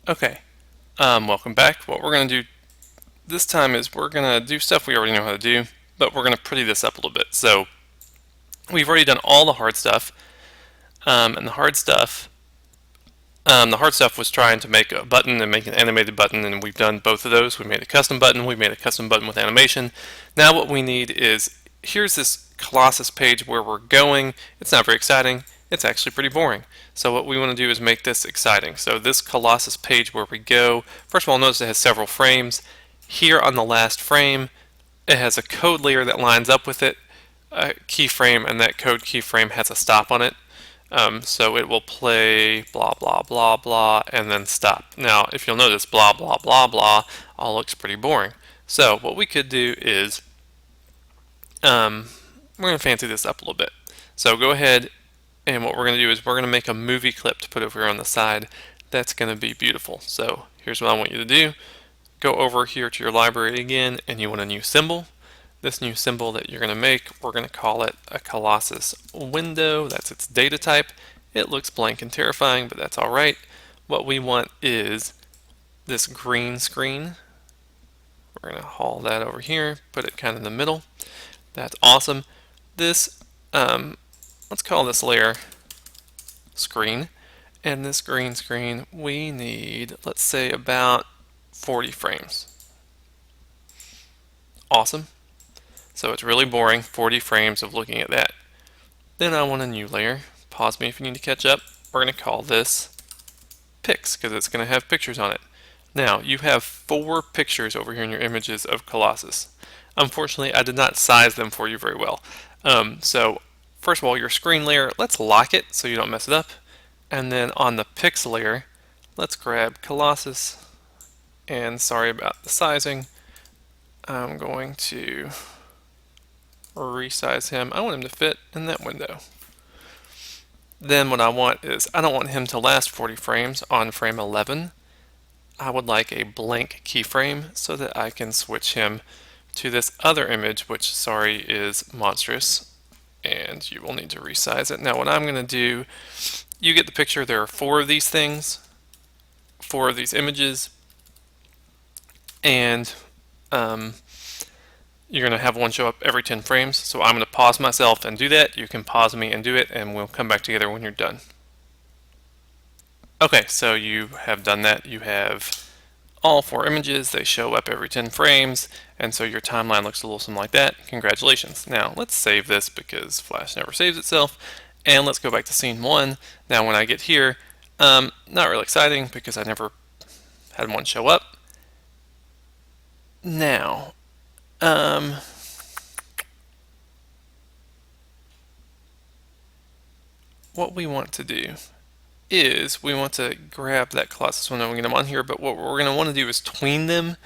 Okay, welcome back. What we're going to do this time is we're going to do stuff we already know how to do, but we're going to pretty this up a little bit. So we've already done all the hard stuff, and the hard stuff was trying to make a button and make an animated button, and we've done both of those. We made a custom button, we made a custom button with animation. Now what we need is, here's this Colossus page where we're going. It's not very exciting. It's actually pretty boring. So what we want to do is make this exciting. So this Colossus page where we go, first of all, notice it has several frames. Here on the last frame, it has a code layer that lines up with it, a keyframe, and that code keyframe has a stop on it. So it will play blah blah blah blah and then stop. Now, if you'll notice, blah blah blah blah all looks pretty boring. So what we could do is we're going to fancy this up a little bit. So go ahead, and what we're going to do is we're going to make a movie clip to put over here on the side. That's going to be beautiful. So here's what I want you to do. Go over here to your library again, and you want a new symbol. This new symbol that you're going to make, we're going to call it a Colossus window. That's its data type. It looks blank and terrifying, but that's all right. What we want is this green screen. We're going to haul that over here, put it kind of in the middle. That's awesome. This, let's call this layer screen. And this green screen, we need, let's say, about 40 frames. Awesome. So it's really boring, 40 frames of looking at that. Then I want a new layer. Pause me if you need to catch up. We're going to call this pics because it's going to have pictures on it. Now, you have 4 pictures over here in your images of Colossus. Unfortunately, I did not size them for you very well. So, first of all, your screen layer, let's lock it so you don't mess it up. And then on the pics layer, let's grab Colossus. And sorry about the sizing. I'm going to resize him. I want him to fit in that window. Then what I want is, I don't want him to last 40 frames on frame 11. I would like a blank keyframe so that I can switch him to this other image, which, sorry, is monstrous. And you will need to resize it. Now what I'm going to do, you get the picture. There are 4 of these things, 4 of these images, and you're going to have one show up every 10 frames. So I'm going to pause myself and do that. You can pause me and do it, and we'll come back together when you're done. Okay, so you have done that. You have all 4 images. They show up every 10 frames, and so your timeline looks a little something like that. Congratulations. Now let's save this because Flash never saves itself, and let's go back to scene 1. Now when I get here, not really exciting because I never had one show up. Now, what we want to do is we want to grab that Colossus window and get them on here, but what we're going to want to do is tween them.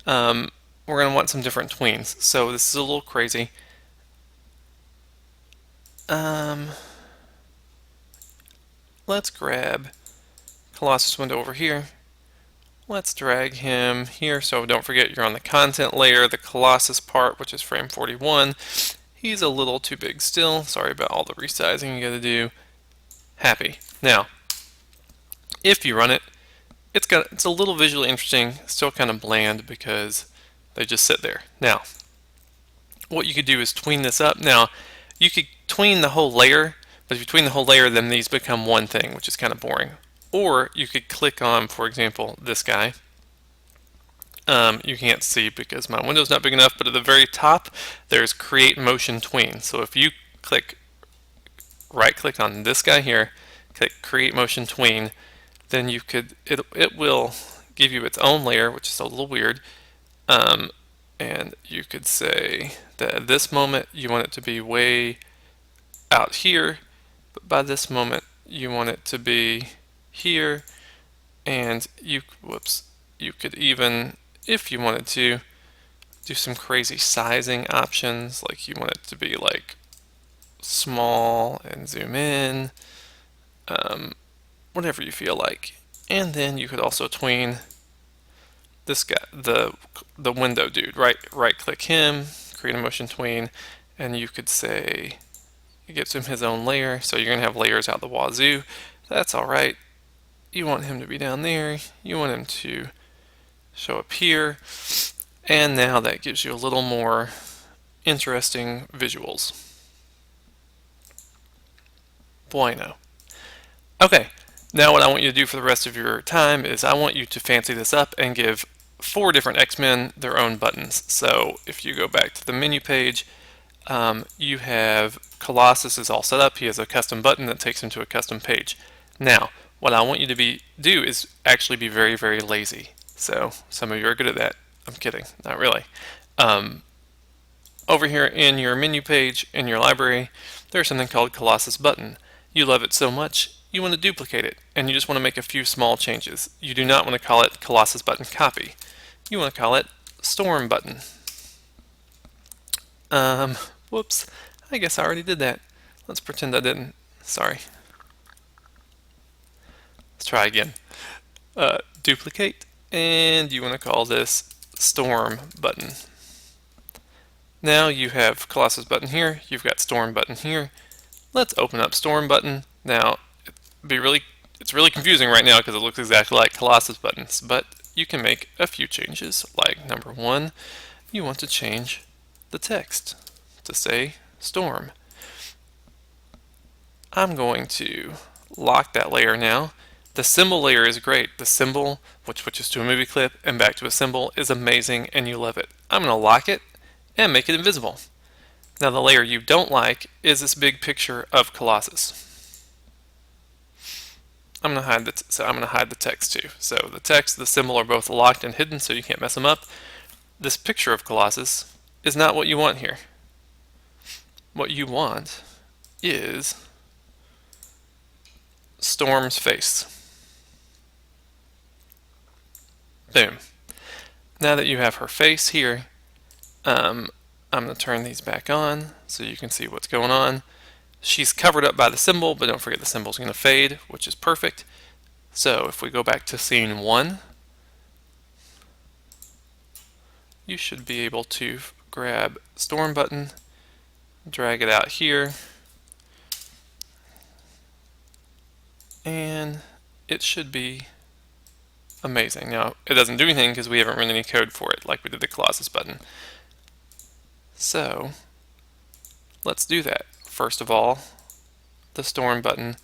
We're going to want some different tweens. So this is a little crazy. Let's grab Colossus window over here. Let's drag him here. So don't forget you're on the content layer, the Colossus part, which is frame 41. He's a little too big still. Sorry about all the resizing you got to do. Happy. Now, if you run it, it's a little visually interesting, still kind of bland because they just sit there. Now, what you could do is tween this up. Now, you could tween the whole layer, but if you tween the whole layer, then these become one thing, which is kind of boring. Or you could click on, for example, this guy. You can't see because my window's not big enough, but at the very top, there's Create Motion Tween. So if you right-click on this guy here, click Create Motion Tween, then you could, it will give you its own layer, which is a little weird. And you could say that at this moment you want it to be way out here, but by this moment you want it to be here, and you could even, if you wanted to, do some crazy sizing options, like you want it to be like small and zoom in, whatever you feel like. And then you could also tween this guy, the window dude, right click him, create a motion tween, and you could say it gives him his own layer. So you're gonna have layers out the wazoo. That's all right. you want him to be down there, you want him to show up here, and now that gives you a little more interesting visuals. Bueno. Okay, now what I want you to do for the rest of your time is I want you to fancy this up and give 4 different X-Men their own buttons. So if you go back to the menu page, you have Colossus is all set up. He has a custom button that takes him to a custom page. Now, what I want you to do is actually be very, very lazy. So some of you are good at that. I'm kidding, not really. Over here in your menu page in your library, there's something called Colossus button. You love it so much, you want to duplicate it, and you just want to make a few small changes. You do not want to call it Colossus button copy. You want to call it Storm button. Whoops, I guess I already did that. Let's pretend I didn't. Sorry. Let's try again. Duplicate, and you want to call this Storm button. Now you have Colossus button here, you've got Storm button here. Let's open up Storm button. Now, it's really confusing right now because it looks exactly like Colossus buttons, but you can make a few changes. Like number 1, you want to change the text to say Storm. I'm going to lock that layer now. The symbol layer is great. The symbol, which switches to a movie clip and back to a symbol, is amazing and you love it. I'm going to lock it and make it invisible. Now the layer you don't like is this big picture of Colossus. I'm going to hide the text too. So the text, the symbol are both locked and hidden so you can't mess them up. This picture of Colossus is not what you want here. What you want is Storm's face. Boom. Now that you have her face here, I'm going to turn these back on so you can see what's going on. She's covered up by the symbol, but don't forget the symbol's going to fade, which is perfect. So if we go back to scene 1, you should be able to grab Storm button, drag it out here, and it should be amazing. Now, it doesn't do anything because we haven't run any code for it like we did the Colossus button. So, let's do that. First of all, the Storm button,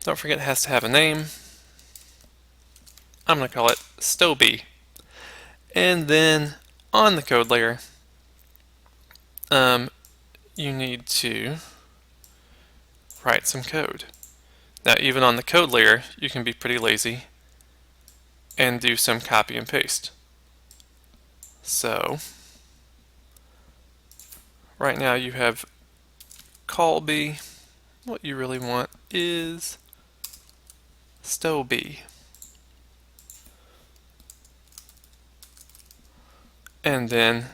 don't forget it has to have a name. I'm going to call it Stoby. And then on the code layer, you need to write some code. Now, even on the code layer, you can be pretty lazy and do some copy and paste. So, right now you have Colby. What you really want is Stoby. And then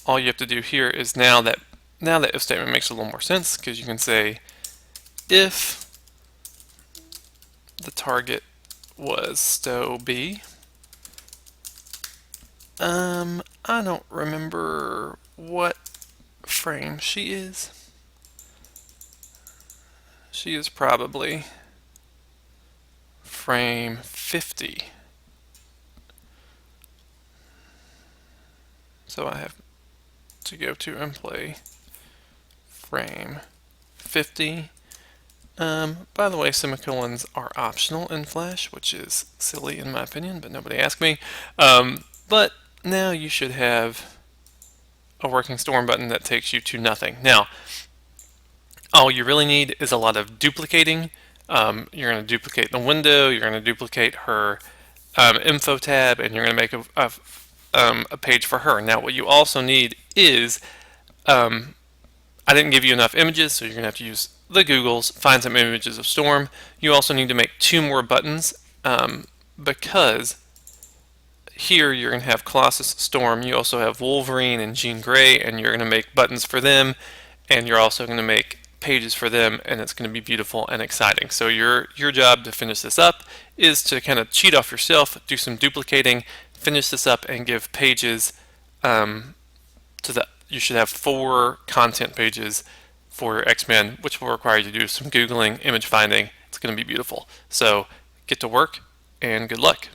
all you have to do here is now that if statement makes a little more sense because you can say if the target was Stoby. I don't remember what frame she is. She is probably frame 50. So I have to go to and play frame 50. By the way, semicolons are optional in Flash, which is silly in my opinion, but nobody asked me. But now you should have a working Storm button that takes you to nothing. Now, all you really need is a lot of duplicating. You're going to duplicate the window, you're going to duplicate her info tab, and you're going to make a page for her. Now, what you also need is, I didn't give you enough images, so you're going to have to use the Googles, find some images of Storm. You also need to make 2 more buttons because here you're going to have Colossus, Storm. You also have Wolverine and Jean Grey, and you're going to make buttons for them, and you're also going to make pages for them, and it's going to be beautiful and exciting. So your job to finish this up is to kind of cheat off yourself, do some duplicating, finish this up, and give pages you should have 4 content pages for your X-Men, which will require you to do some Googling, image finding. It's going to be beautiful. So get to work, and good luck.